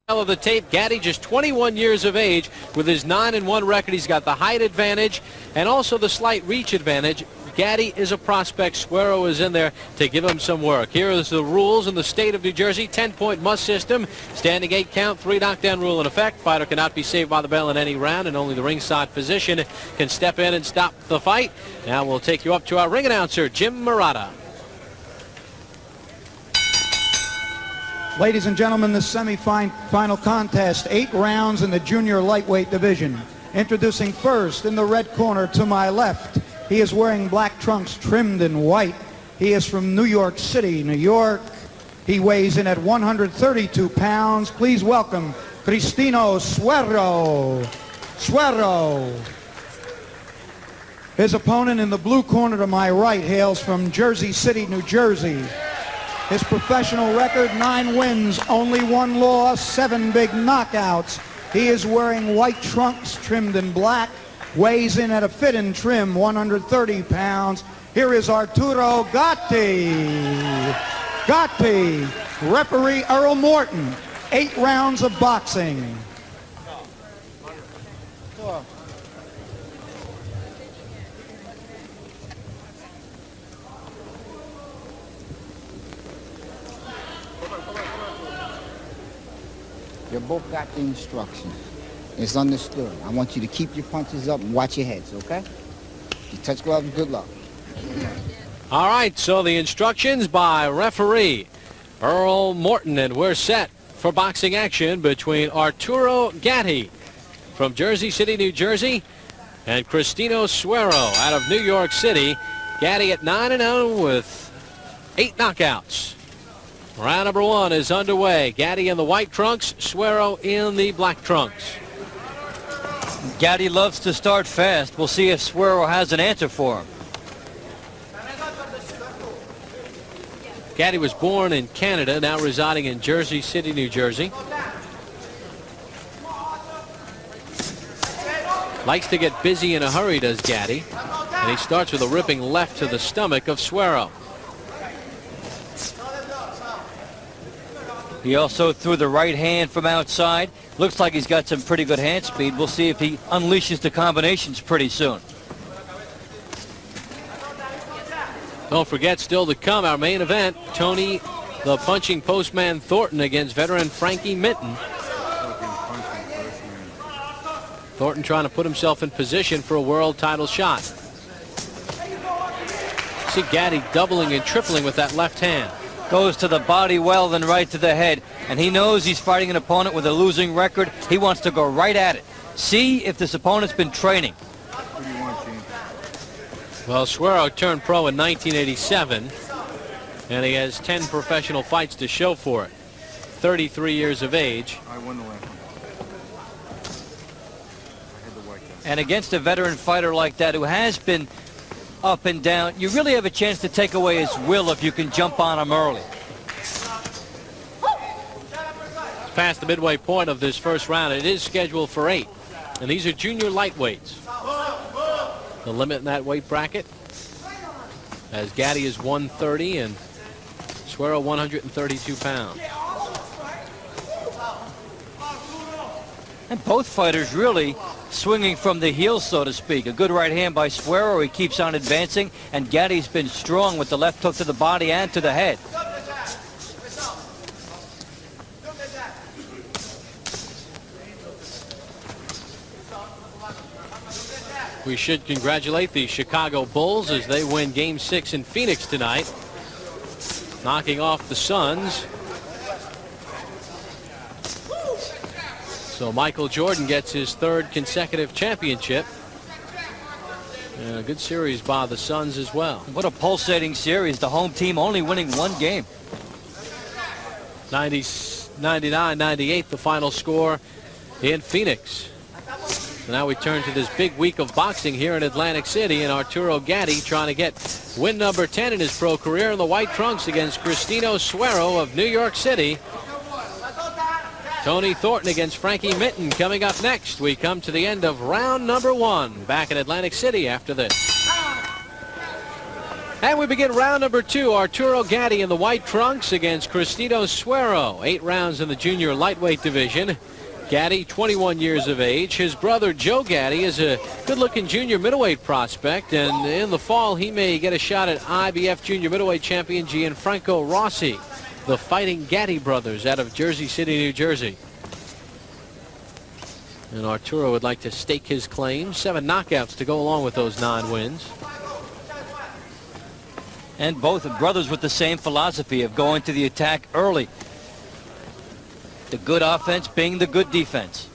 of the tape. Gatti just 21 years of age. With his 9-1 record, he's got the height advantage and also the slight reach advantage. Gatti is a prospect. Suero is in there to give him some work. Here is the rules in the state of New Jersey. 10-point must system. Standing 8 count, 3 knockdown rule in effect. Fighter cannot be saved by the bell in any round, and only the ringside physician can step in and stop the fight. Now we'll take you up to our ring announcer, Jim Murata. Ladies and gentlemen, the semi-final contest, 8 rounds in the junior lightweight division. Introducing first in the red corner to my left. He is wearing black trunks trimmed in white. He is from New York City, New York. He weighs in at 132 pounds. Please welcome Christino Suero. His opponent in the blue corner to my right hails from Jersey City, New Jersey. His professional record, 9 wins, only 1 loss, 7 big knockouts. He is wearing white trunks trimmed in black, weighs in at a fit and trim, 130 pounds. Here is Arturo Gatti. Referee Earl Morton, 8 rounds of boxing. You both got the instructions. It's understood. I want you to keep your punches up and watch your heads, okay? You touch gloves, good luck. All right, so the instructions by referee Earl Morton, and we're set for boxing action between Arturo Gatti from Jersey City, New Jersey, and Christino Suero out of New York City. Gatti at 9-0 with 8 knockouts. Round number 1 is underway. Gatti in the white trunks, Suero in the black trunks. Gatti loves to start fast. We'll see if Suero has an answer for him. Gatti was born in Canada, now residing in Jersey City, New Jersey. Likes to get busy in a hurry, does Gatti. And he starts with a ripping left to the stomach of Suero. He also threw the right hand from outside. Looks like he's got some pretty good hand speed. We'll see if he unleashes the combinations pretty soon. Don't forget, still to come, our main event, Tony the Punching Postman Thornton against veteran Frankie Minton. Thornton trying to put himself in position for a world title shot. See Gatti doubling and tripling with that left hand. Goes to the body well, then right to the head. And he knows he's fighting an opponent with a losing record. He wants to go right at it. See if this opponent's been training. Well, Suero turned pro in 1987, and he has 10 professional fights to show for it. 33 years of age. I won the last one. And against a veteran fighter like that who has been up and down, you really have a chance to take away his will if you can jump on him early. Past the midway point of this first round. It is scheduled for 8, and these are junior lightweights. The limit in that weight bracket, as Gatti is 130 and Suero 132 pounds. And both fighters really swinging from the heel, so to speak. A good right hand by Suero. He keeps on advancing, and Gatti's been strong with the left hook to the body and to the head. We should congratulate the Chicago Bulls as they win Game 6 in Phoenix tonight, knocking off the Suns. So Michael Jordan gets his 3rd consecutive championship. And a good series by the Suns as well. What a pulsating series. The home team only winning 1 game. 99-98 the final score in Phoenix. So now we turn to this big week of boxing here in Atlantic City, and Arturo Gatti trying to get win number 10 in his pro career in the white trunks against Christino Suero of New York City. Tony Thornton against Frankie Minton coming up next. We come to the end of round number 1 back in Atlantic City after this. And we begin round number 2. Arturo Gatti in the white trunks against Christino Suero. 8 rounds in the junior lightweight division. Gatti, 21 years of age. His brother Joe Gatti is a good-looking junior middleweight prospect, and in the fall he may get a shot at IBF junior middleweight champion Gianfranco Rossi, the Fighting Gatti brothers out of Jersey City, New Jersey. And Arturo would like to stake his claim. 7 knockouts to go along with those 9 wins. And both brothers with the same philosophy of going to the attack early. The good offense being the good defense.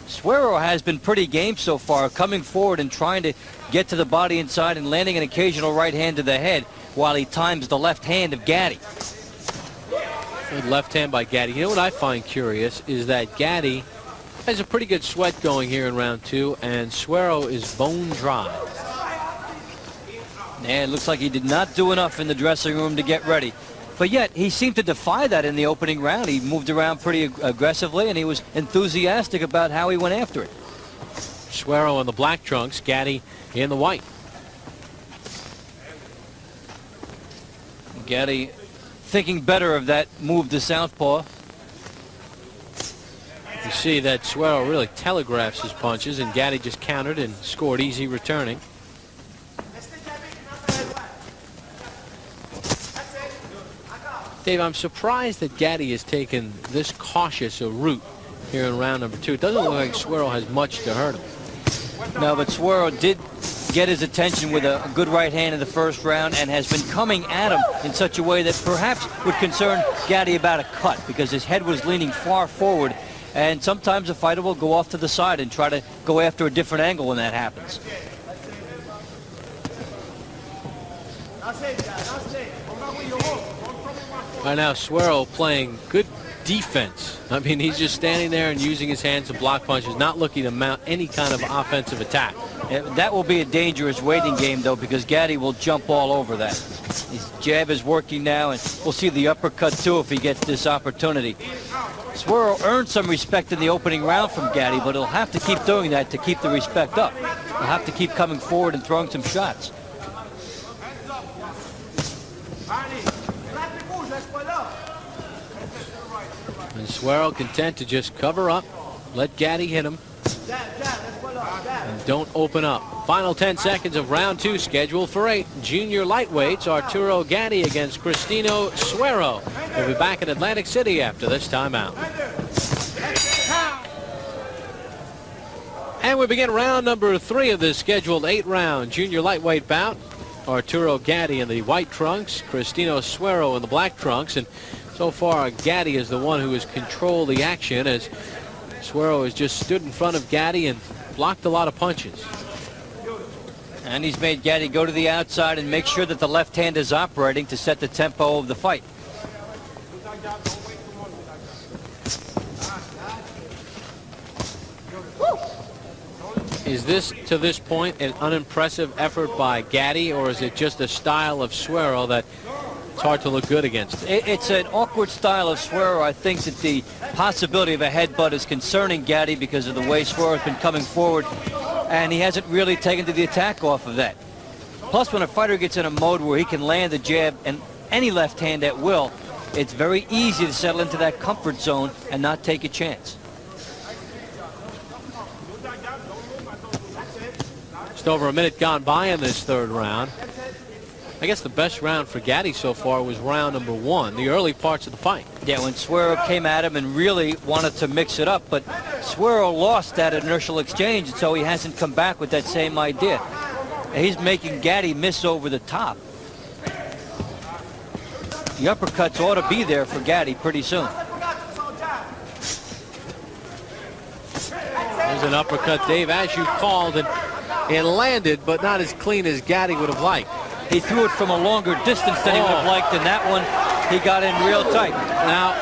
Suero has been pretty game so far, coming forward and trying to get to the body inside and landing an occasional right hand to the head while he times the left hand of Gatti. Good left hand by Gatti. You know what I find curious is that Gatti has a pretty good sweat going here in round 2, and Suero is bone dry. And it looks like he did not do enough in the dressing room to get ready. But yet, he seemed to defy that in the opening round. He moved around pretty aggressively, and he was enthusiastic about how he went after it. Suero in the black trunks, Gatti in the white. Gatti thinking better of that move to southpaw. You see that Suero really telegraphs his punches, and Gatti just countered and scored easy returning. Dave, I'm surprised that Gatti has taken this cautious a route here in round number 2. It doesn't look like Suero has much to hurt him. No, but Suero did get his attention with a good right hand in the first round and has been coming at him in such a way that perhaps would concern Gatti about a cut, because his head was leaning far forward, and sometimes a fighter will go off to the side and try to go after a different angle when that happens. Right now, Suero playing good defense. I mean, he's just standing there and using his hands to block punches, not looking to mount any kind of offensive attack. That will be a dangerous waiting game, though, because Gatti will jump all over that. His jab is working now, and we'll see the uppercut, too, if he gets this opportunity. Suero earned some respect in the opening round from Gatti, but he'll have to keep doing that to keep the respect up. He'll have to keep coming forward and throwing some shots. And Suero content to just cover up, let Gatti hit him, and don't open up. Final 10 seconds of round 2 scheduled for 8. Junior lightweights, Arturo Gatti against Christino Suero. We'll be back in Atlantic City after this timeout. And we begin round number 3 of this scheduled 8-round junior lightweight bout. Arturo Gatti in the white trunks, Christino Suero in the black trunks, and so far Gatti is the one who has controlled the action, as Suero has just stood in front of Gatti and blocked a lot of punches. And he's made Gatti go to the outside and make sure that the left hand is operating to set the tempo of the fight. Is this, to this point, an unimpressive effort by Gatti, or is it just a style of Suero that it's hard to look good against? It's an awkward style of Suero. I think that the possibility of a headbutt is concerning Gatti because of the way Suero's been coming forward, and he hasn't really taken to the attack off of that. Plus, when a fighter gets in a mode where he can land a jab and any left hand at will, it's very easy to settle into that comfort zone and not take a chance. Just over a minute gone by in this 3rd round. I guess the best round for Gatti so far was round number 1, the early parts of the fight. Yeah, when Suero came at him and really wanted to mix it up, but Suero lost that inertial exchange, so he hasn't come back with that same idea. He's making Gatti miss over the top. The uppercuts ought to be there for Gatti pretty soon. There's an uppercut, Dave, as you called, and it landed, but not as clean as Gatti would have liked. He threw it from a longer distance than he would have liked, and that one he got in real tight. Now,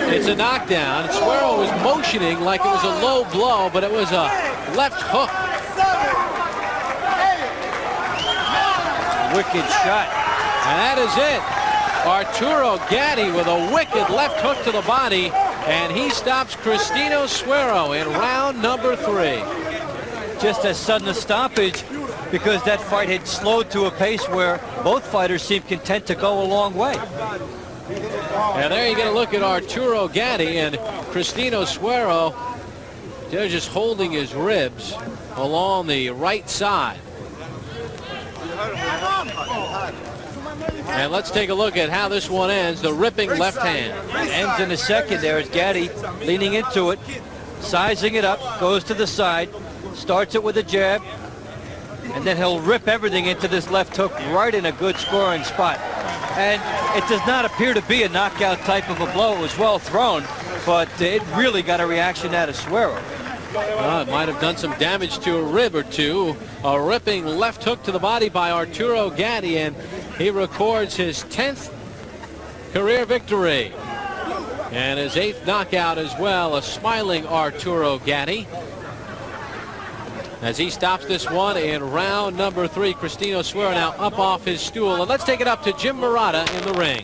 it's a knockdown. Suero was motioning like it was a low blow, but it was a left hook. Wicked shot. And that is it. Arturo Gatti with a wicked left hook to the body, and he stops Christino Suero in round number 3. just as sudden a stoppage because that fight had slowed to a pace where both fighters seemed content to go a long way. And there you get a look at Arturo Gatti and Christino Suero. They're just holding his ribs along the right side. And let's take a look at how this one ends. The ripping left hand. Ends in a second there as Gatti leaning into it, sizing it up, goes to the side, starts it with a jab, and then he'll rip everything into this left hook right in a good scoring spot. And it does not appear to be a knockout type of a blow. It was well thrown, but it really got a reaction out of Suero. It might have done some damage to a rib or two. A ripping left hook to the body by Arturo Gatti, and he records his 10th career victory and his 8th knockout as well. A smiling Arturo Gatti as he stops this one in round number 3. Christino Suero now up off his stool, and let's take it up to Jim Murata in the ring.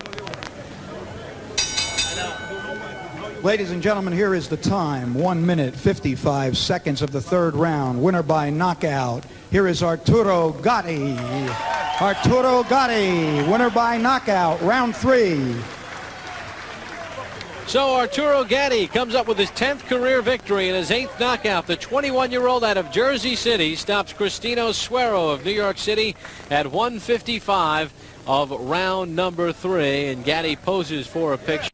Ladies and gentlemen, here is the time. 1 minute, 55 seconds of the third round. Winner by knockout. Here is Arturo Gatti. Arturo Gatti, winner by knockout, round 3. So Arturo Gatti comes up with his 10th career victory and his 8th knockout. The 21-year-old out of Jersey City stops Christino Suero of New York City at 1:55 of round number 3. And Gatti poses for a picture.